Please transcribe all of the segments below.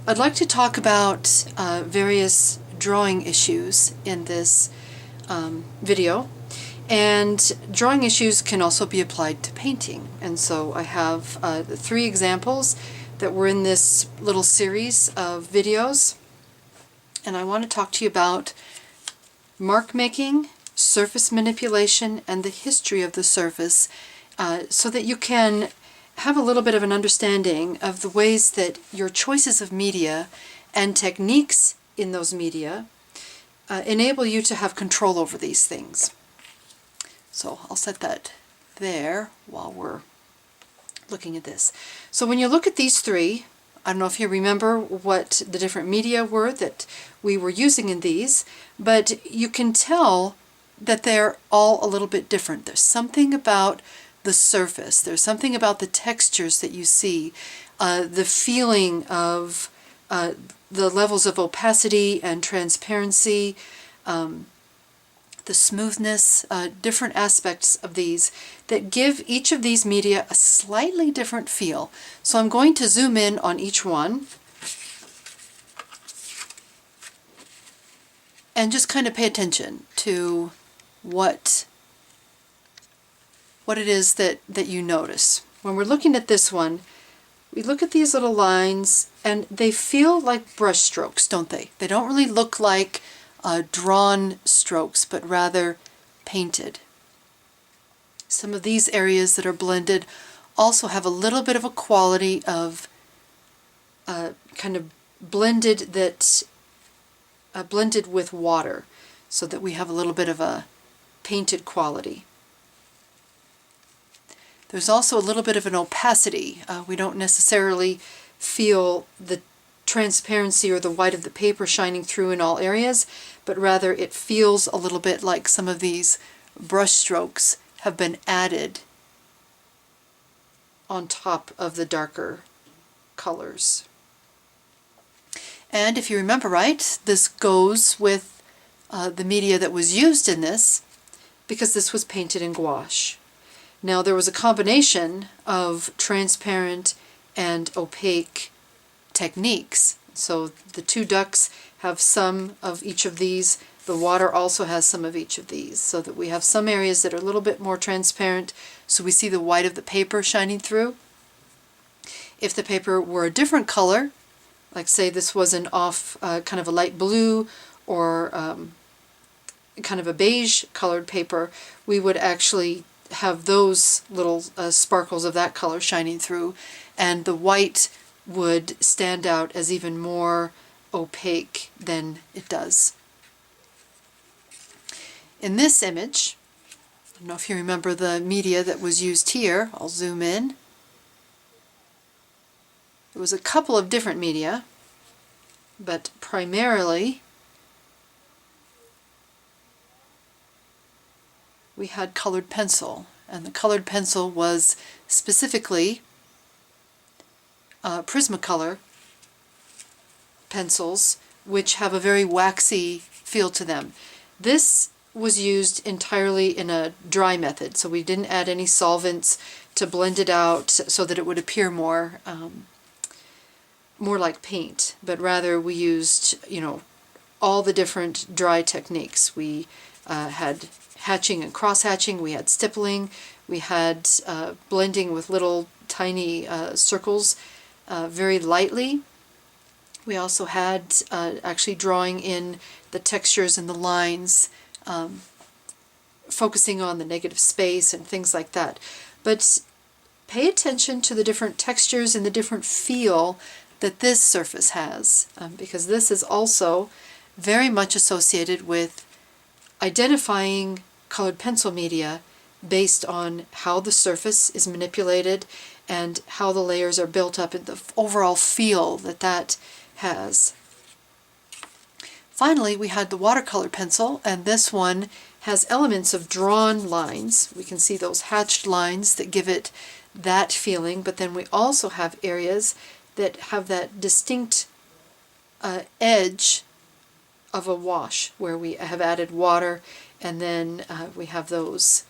I'd like to talk about various drawing issues in this video, and drawing issues can also be applied to painting. And so I have three examples that were in this little series of videos, and I want to talk to you about mark making, surface manipulation, and the history of the surface, so that you can have a little bit of an understanding of the ways that your choices of media and techniques in those media enable you to have control over these things. So I'll set that there while we're looking at this. So when you look at these three, I don't know if you remember what the different media were that we were using in these, but you can tell that they're all a little bit different. There's something about the surface, there's something about the textures that you see, the feeling of the levels of opacity and transparency, the smoothness, different aspects of these that give each of these media a slightly different feel. So I'm going to zoom in on each one and just kind of pay attention to what it is that you notice. When we're looking at this one, we look at these little lines and they feel like brush strokes, don't they? They don't really look like drawn strokes, but rather painted. Some of these areas that are blended also have a little bit of a quality of kind of blended with water, so that we have a little bit of a painted quality. There's also a little bit of an opacity. We don't necessarily feel the transparency or the white of the paper shining through in all areas, but rather it feels a little bit like some of these brush strokes have been added on top of the darker colors. And if you remember right, this goes with the media that was used in this, because this was painted in gouache. Now there was a combination of transparent and opaque techniques. So the two ducks have some of each of these. The water also has some of each of these, so that we have some areas that are a little bit more transparent, so we see the white of the paper shining through. If the paper were a different color, like say this was an off kind of a light blue or kind of a beige colored paper, we would actually have those little sparkles of that color shining through, and the white would stand out as even more opaque than it does. In this image, I don't know if you remember the media that was used here. I'll zoom in. It was a couple of different media, but primarily we had colored pencil, and the colored pencil was specifically Prismacolor pencils, which have a very waxy feel to them. This was used entirely in a dry method, so we didn't add any solvents to blend it out so that it would appear more like paint, but rather we used, all the different dry techniques. We had hatching and cross-hatching, we had stippling, we had blending with little tiny circles very lightly. We also had actually drawing in the textures and the lines, focusing on the negative space and things like that. But pay attention to the different textures and the different feel that this surface has, because this is also very much associated with identifying colored pencil media based on how the surface is manipulated and how the layers are built up and the overall feel that has. Finally, we had the watercolor pencil, and this one has elements of drawn lines. We can see those hatched lines that give it that feeling, but then we also have areas that have that distinct edge of a wash, where we have added water, and then we have those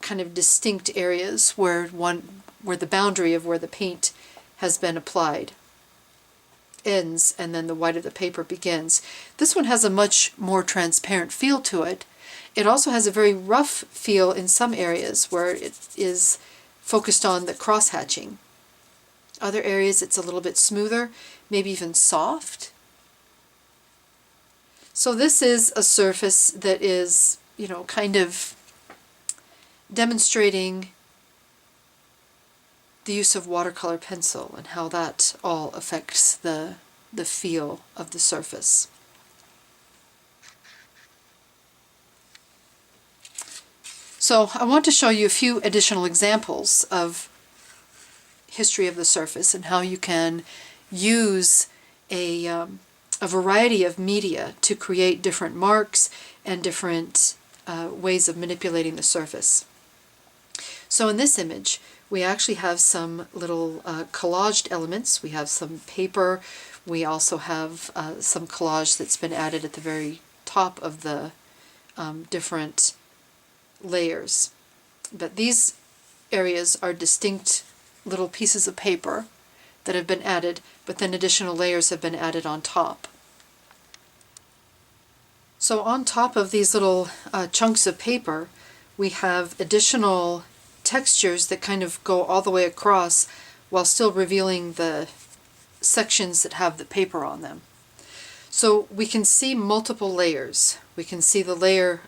kind of distinct areas where the boundary of where the paint has been applied. ends and then the white of the paper begins. This one has a much more transparent feel to it. It also has a very rough feel in some areas where it is focused on the cross-hatching. Other areas it's a little bit smoother, maybe even soft. So this is a surface that is, kind of demonstrating the use of watercolor pencil and how that all affects the feel of the surface. So I want to show you a few additional examples of history of the surface and how you can use a variety of media to create different marks and different ways of manipulating the surface. So in this image, we actually have some little collaged elements. We have some paper. We also have some collage that's been added at the very top of the different layers. But these areas are distinct little pieces of paper that have been added, but then additional layers have been added on top. So on top of these little chunks of paper, we have additional textures that kind of go all the way across while still revealing the sections that have the paper on them. So we can see multiple layers. We can see the layer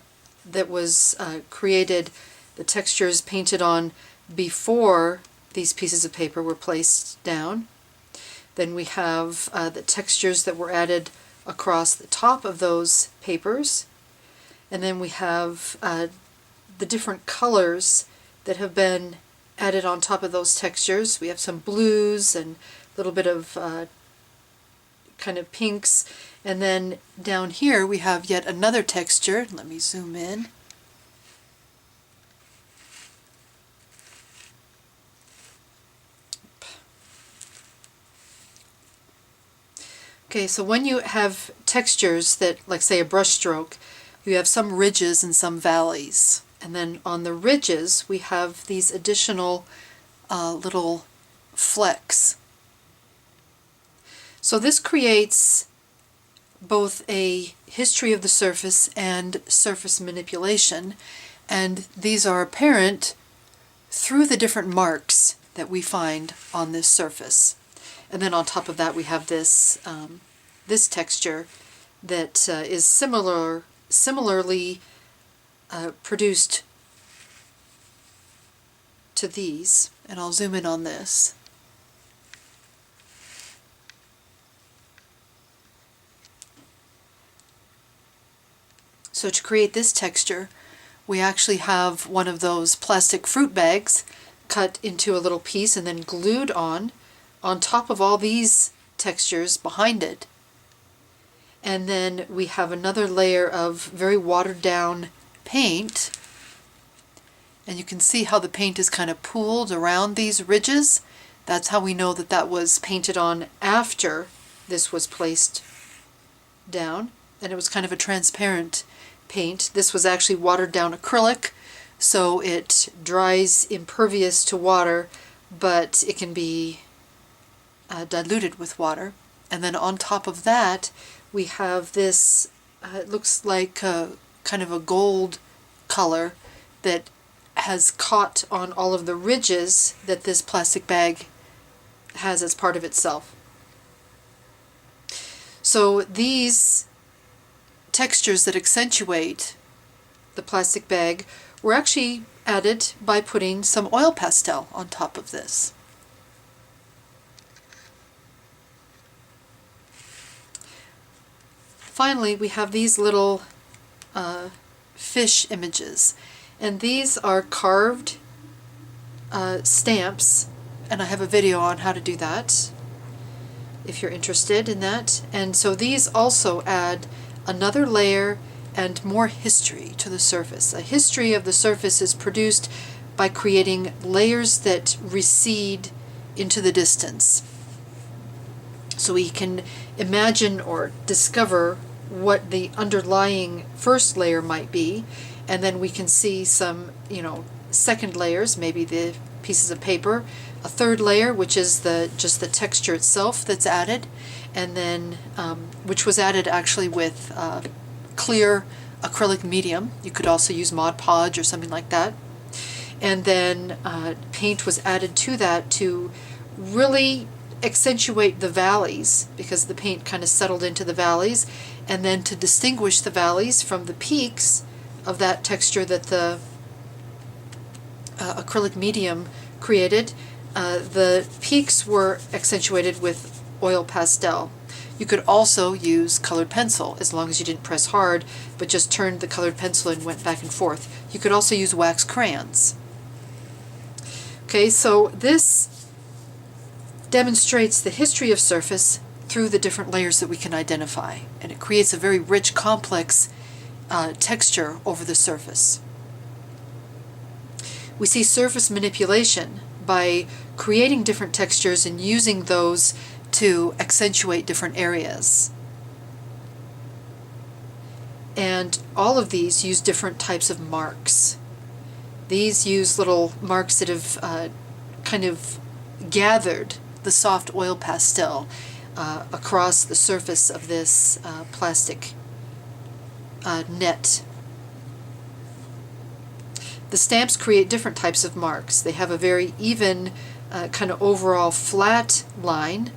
that was created, the textures painted on before these pieces of paper were placed down. Then we have the textures that were added across the top of those papers. And then we have the different colors that have been added on top of those textures. We have some blues and a little bit of kind of pinks. And then down here we have yet another texture. Let me zoom in. Okay, so when you have textures that, like say a brush stroke, you have some ridges and some valleys. And then on the ridges we have these additional little flecks. So this creates both a history of the surface and surface manipulation, and these are apparent through the different marks that we find on this surface. And then on top of that we have this this texture that is similarly produced to these, and I'll zoom in on this. So to create this texture, we actually have one of those plastic fruit bags cut into a little piece and then glued on top of all these textures behind it. And then we have another layer of very watered down paint, and you can see how the paint is kind of pooled around these ridges. That's how we know that that was painted on after this was placed down, and it was kind of a transparent paint. This was actually watered down acrylic, so it dries impervious to water, but it can be diluted with water. And then on top of that we have this, it looks like kind of a gold color that has caught on all of the ridges that this plastic bag has as part of itself. So these textures that accentuate the plastic bag were actually added by putting some oil pastel on top of this. Finally, we have these little fish images, and these are carved stamps, and I have a video on how to do that if you're interested in that. And so these also add another layer and more history to the surface. A history of the surface is produced by creating layers that recede into the distance. So we can imagine or discover what the underlying first layer might be, and then we can see some, second layers, maybe the pieces of paper, a third layer, which is just the texture itself that's added, and then which was added actually with clear acrylic medium. You could also use Mod Podge or something like that. And then paint was added to that to really accentuate the valleys, because the paint kind of settled into the valleys, and then to distinguish the valleys from the peaks of that texture that the acrylic medium created. The peaks were accentuated with oil pastel. You could also use colored pencil, as long as you didn't press hard, but just turned the colored pencil and went back and forth. You could also use wax crayons. Okay, so this demonstrates the history of surface through the different layers that we can identify, and it creates a very rich, complex texture over the surface. We see surface manipulation by creating different textures and using those to accentuate different areas. And all of these use different types of marks. These use little marks that have kind of gathered the soft oil pastel across the surface of this plastic net. The stamps create different types of marks. They have a very even kind of overall flat line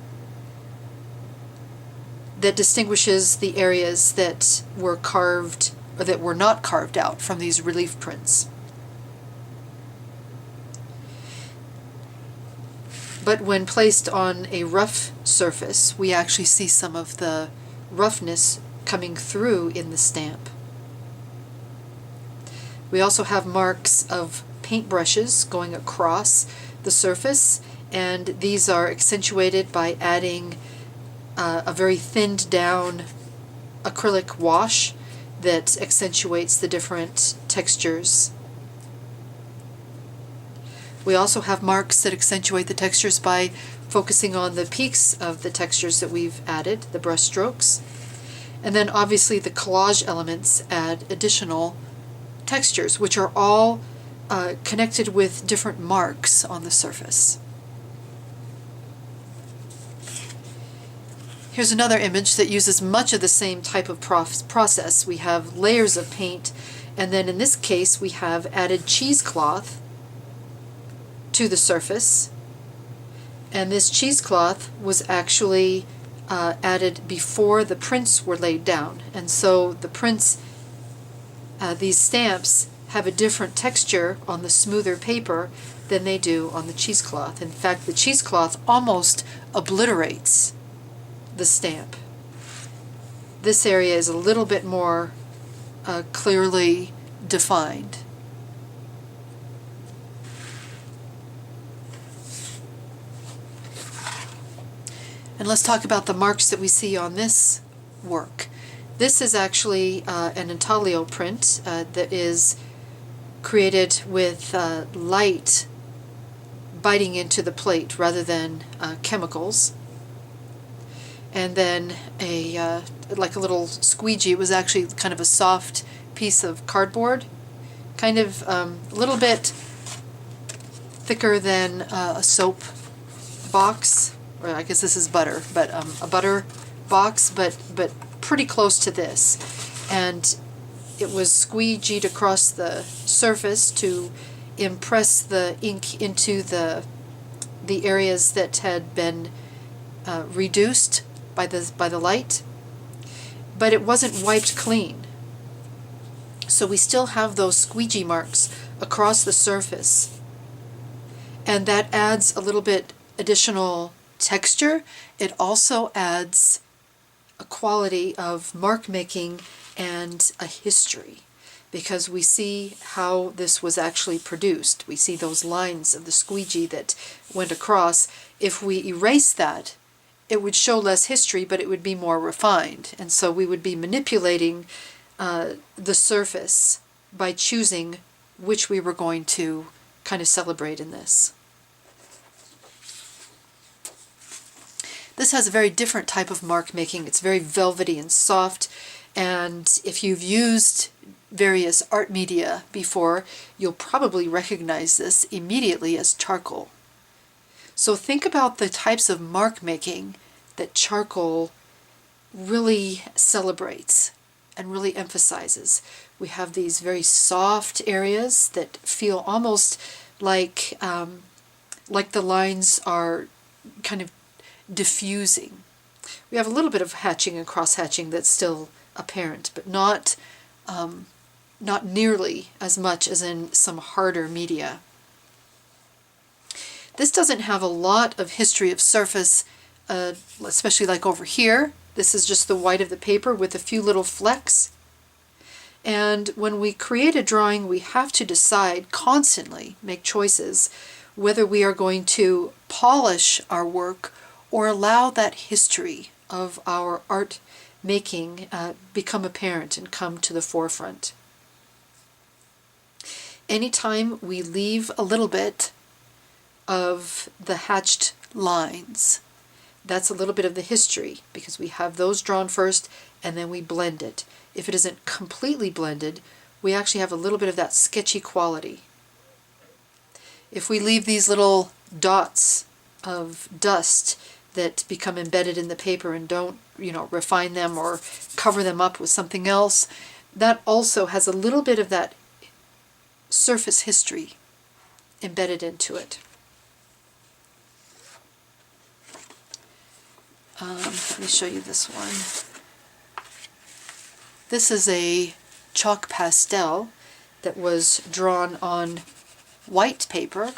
that distinguishes the areas that were carved or that were not carved out from these relief prints. But when placed on a rough surface, we actually see some of the roughness coming through in the stamp. We also have marks of paintbrushes going across the surface, and these are accentuated by adding a very thinned down acrylic wash that accentuates the different textures. We also have marks that accentuate the textures by focusing on the peaks of the textures that we've added, the brush strokes. And then obviously the collage elements add additional textures, which are all connected with different marks on the surface. Here's another image that uses much of the same type of process. We have layers of paint, and then in this case we have added cheesecloth to the surface, and this cheesecloth was actually added before the prints were laid down, and so the prints, these stamps, have a different texture on the smoother paper than they do on the cheesecloth. In fact, the cheesecloth almost obliterates the stamp. This area is a little bit more clearly defined. And let's talk about the marks that we see on this work. This is actually an intaglio print that is created with light biting into the plate rather than chemicals. And then like a little squeegee. It was actually kind of a soft piece of cardboard, kind of a little bit thicker than a soap box, or I guess this is butter, but a butter box, but pretty close to this. And it was squeegeed across the surface to impress the ink into the areas that had been reduced by the light, but it wasn't wiped clean. So we still have those squeegee marks across the surface, and that adds a little bit additional texture. It also adds a quality of mark making and a history, because we see how this was actually produced. We see those lines of the squeegee that went across. If we erase that, it would show less history, but it would be more refined. And so we would be manipulating the surface by choosing which we were going to kind of celebrate in this. This has a very different type of mark making. It's very velvety and soft, and if you've used various art media before, you'll probably recognize this immediately as charcoal. So think about the types of mark making that charcoal really celebrates and really emphasizes. We have these very soft areas that feel almost like the lines are kind of diffusing. We have a little bit of hatching and cross-hatching that's still apparent, but not nearly as much as in some harder media. This doesn't have a lot of history of surface, especially like over here. This is just the white of the paper with a few little flecks. And when we create a drawing, we have to decide constantly, make choices, whether we are going to polish our work or allow that history of our art making become apparent and come to the forefront. Anytime we leave a little bit of the hatched lines, that's a little bit of the history, because we have those drawn first and then we blend it. If it isn't completely blended, we actually have a little bit of that sketchy quality. If we leave these little dots of dust that become embedded in the paper and don't, refine them or cover them up with something else, that also has a little bit of that surface history embedded into it. Let me show you this one. This is a chalk pastel that was drawn on white paper,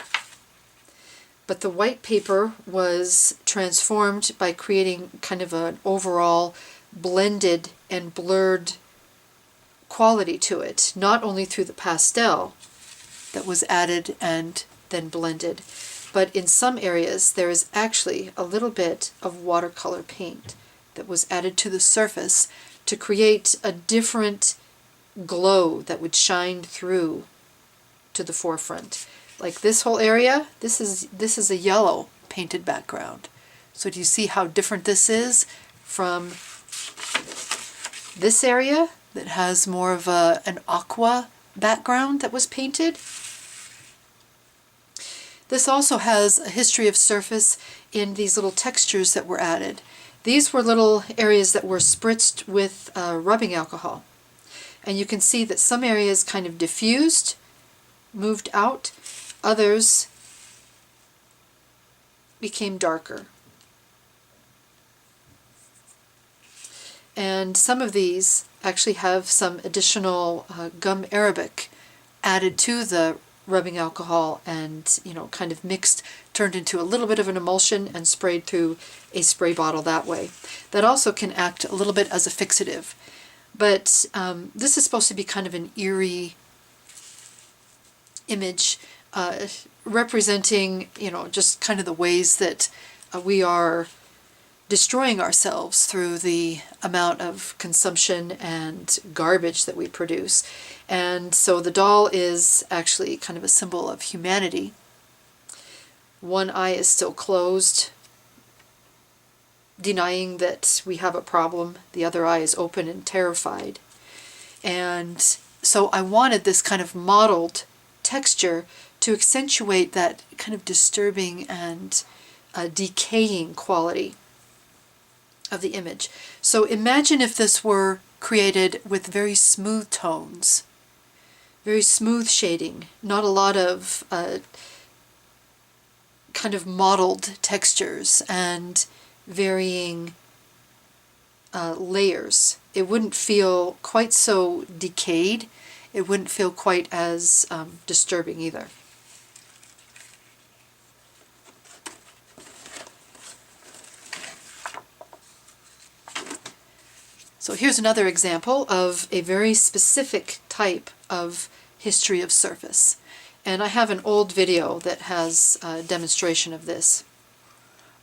but the white paper was transformed by creating kind of an overall blended and blurred quality to it, not only through the pastel that was added and then blended, but in some areas there is actually a little bit of watercolor paint that was added to the surface to create a different glow that would shine through to the forefront. Like this whole area, this is a yellow painted background. So do you see how different this is from this area that has more of an aqua background that was painted? This also has a history of surface in these little textures that were added. These were little areas that were spritzed with rubbing alcohol. And you can see that some areas kind of diffused, moved out, others became darker. And some of these actually have some additional gum arabic added to the rubbing alcohol and, kind of mixed, turned into a little bit of an emulsion and sprayed through a spray bottle that way. That also can act a little bit as a fixative. But this is supposed to be kind of an eerie image representing, just kind of the ways that we are destroying ourselves through the amount of consumption and garbage that we produce. And so the doll is actually kind of a symbol of humanity. One eye is still closed, denying that we have a problem. The other eye is open and terrified. And so I wanted this kind of mottled texture to accentuate that kind of disturbing and decaying quality of the image. So imagine if this were created with very smooth tones, very smooth shading, not a lot of kind of mottled textures and varying layers. It wouldn't feel quite so decayed. It wouldn't feel quite as disturbing either. So here's another example of a very specific type of history of surface. And I have an old video that has a demonstration of this.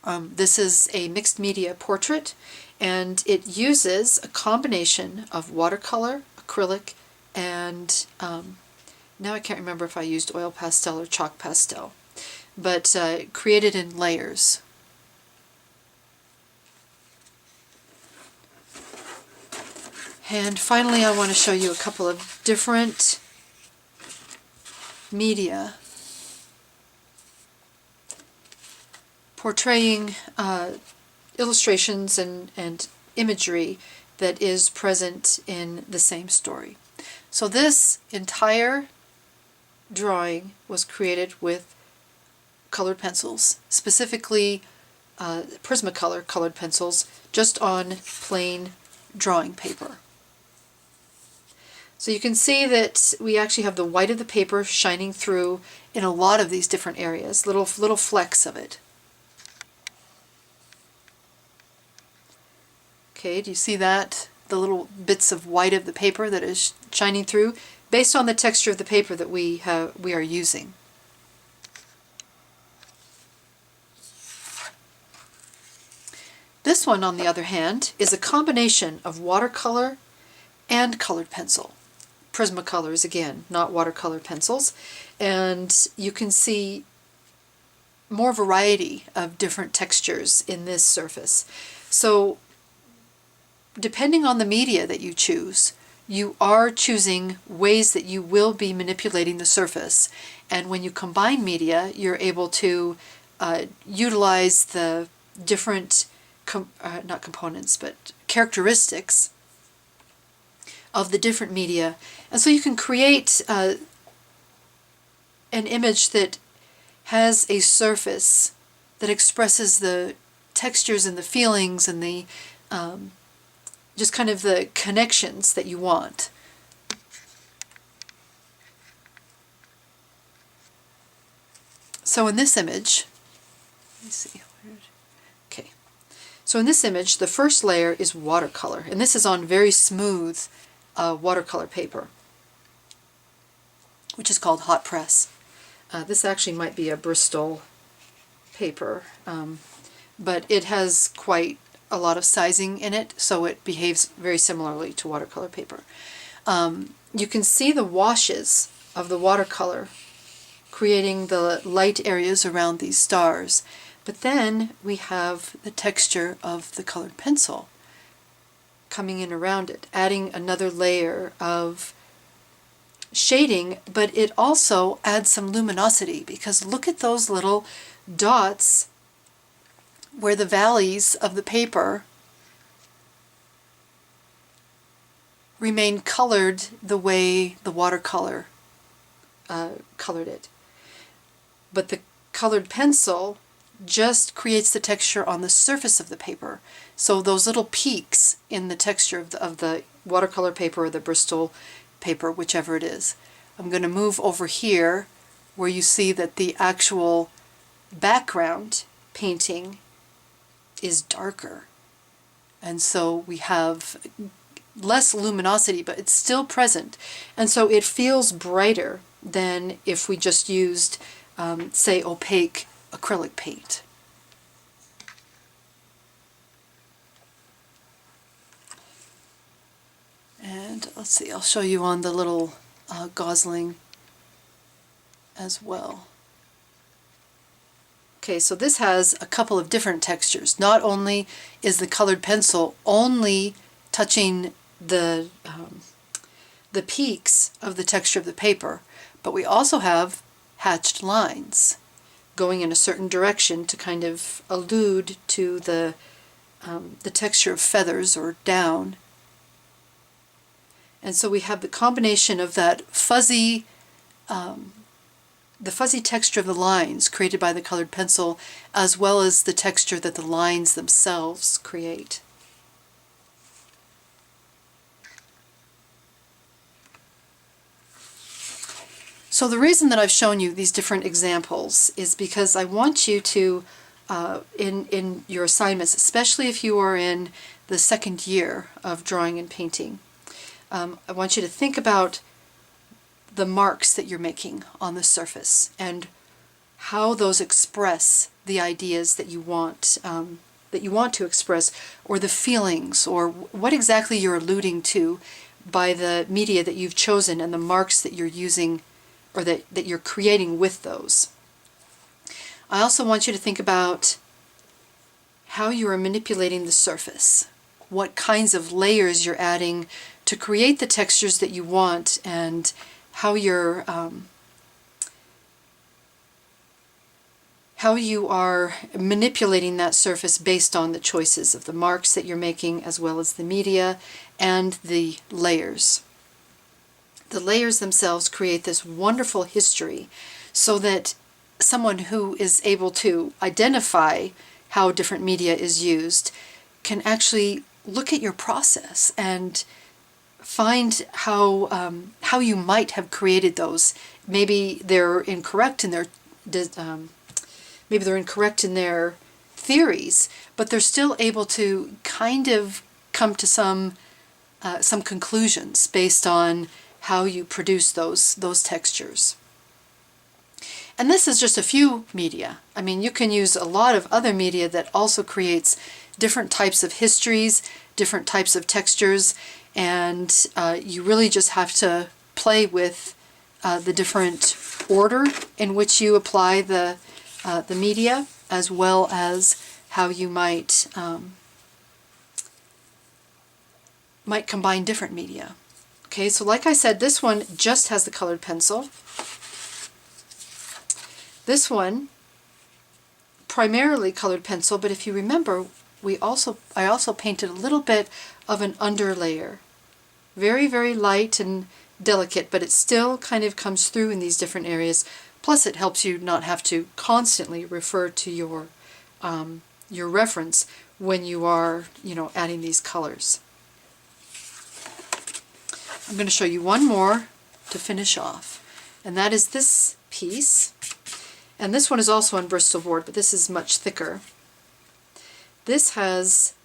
This is a mixed media portrait, and it uses a combination of watercolor, acrylic, and now I can't remember if I used oil pastel or chalk pastel, but created in layers. And finally, I want to show you a couple of different media portraying illustrations and imagery that is present in the same story. So this entire drawing was created with colored pencils, specifically Prismacolor colored pencils, just on plain drawing paper. So you can see that we actually have the white of the paper shining through in a lot of these different areas, little flecks of it. Okay, do you see that? The little bits of white of the paper that is shining through, based on the texture of the paper that we are using. This one, on the other hand, is a combination of watercolor and colored pencil. Prismacolors, again, not watercolor pencils. And you can see more variety of different textures in this surface. So depending on the media that you choose, you are choosing ways that you will be manipulating the surface. And when you combine media, you're able to utilize the different not components, but characteristics of the different media. And so you can create an image that has a surface that expresses the textures and the feelings and the just kind of the connections that you want. So in this image, let me see. Okay. So in this image, the first layer is watercolor, and this is on very smooth watercolor paper, which is called hot press. This actually might be a Bristol paper, but it has quite a lot of sizing in it, so it behaves very similarly to watercolor paper. You can see the washes of the watercolor creating the light areas around these stars. But then we have the texture of the colored pencil coming in around it, adding another layer of shading, but it also adds some luminosity, because look at those little dots where the valleys of the paper remain colored the way the watercolor colored it. But the colored pencil just creates the texture on the surface of the paper. So those little peaks in the texture of the watercolor paper or the Bristol paper, whichever it is. I'm going to move over here where you see that the actual background painting is darker. And so we have less luminosity, but it's still present. And so it feels brighter than if we just used, say, opaque acrylic paint. And let's see, I'll show you on the little Gosling as well. Okay, so this has a couple of different textures. Not only is the colored pencil only touching the peaks of the texture of the paper, but we also have hatched lines going in a certain direction to kind of allude to the texture of feathers or down. And so we have the combination of that fuzzy, the fuzzy texture of the lines created by the colored pencil, as well as the texture that the lines themselves create. So the reason that I've shown you these different examples is because I want you to, in your assignments, especially if you are in the second year of drawing and painting, I want you to think about the marks that you're making on the surface and how those express the ideas that you want to express, or the feelings, or what exactly you're alluding to by the media that you've chosen and the marks that you're using, or that you're creating with those. I also want you to think about how you are manipulating the surface, what kinds of layers you're adding to create the textures that you want, and how you are manipulating that surface based on the choices of the marks that you're making, as well as the media and the layers. The layers themselves create this wonderful history, so that someone who is able to identify how different media is used can actually look at your process and find how you might have created those. Maybe they're incorrect in their theories, but they're still able to kind of come to some conclusions based on how you produce those textures. And this is just a few media. I mean, you can use a lot of other media that also creates different types of histories, different types of textures, and you really just have to play with the different order in which you apply the media, as well as how you might combine different media. Okay, so like I said, this one just has the colored pencil. This one, primarily colored pencil, but if you remember, I also painted a little bit of an underlayer. Very, very light and delicate, but it still kind of comes through in these different areas. Plus it helps you not have to constantly refer to your reference when you are, adding these colors. I'm going to show you one more to finish off, and that is this piece. And this one is also on Bristol board, but this is much thicker. This has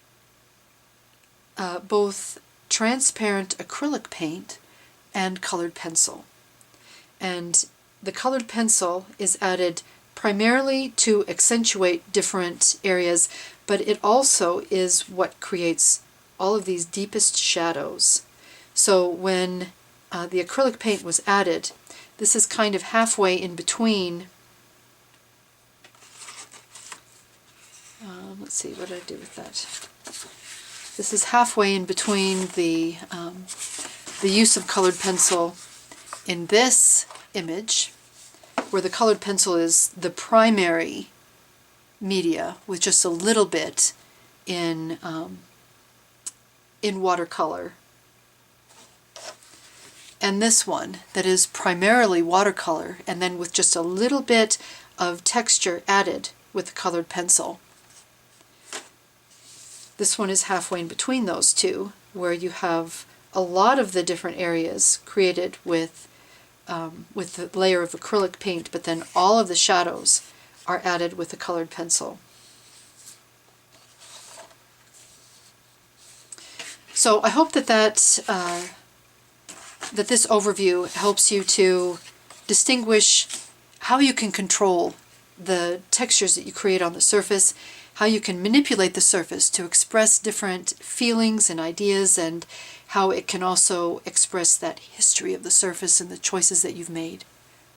both transparent acrylic paint and colored pencil. And the colored pencil is added primarily to accentuate different areas, but it also is what creates all of these deepest shadows. So when the acrylic paint was added, this is kind of halfway in between. Let's see, what did I do with that? This is halfway in between the use of colored pencil in this image, where the colored pencil is the primary media with just a little bit in watercolor, and this one that is primarily watercolor and then with just a little bit of texture added with the colored pencil. This one is halfway in between those two, where you have a lot of the different areas created with the layer of acrylic paint, but then all of the shadows are added with the colored pencil. So I hope that this overview helps you to distinguish how you can control the textures that you create on the surface, how you can manipulate the surface to express different feelings and ideas, and how it can also express that history of the surface and the choices that you've made.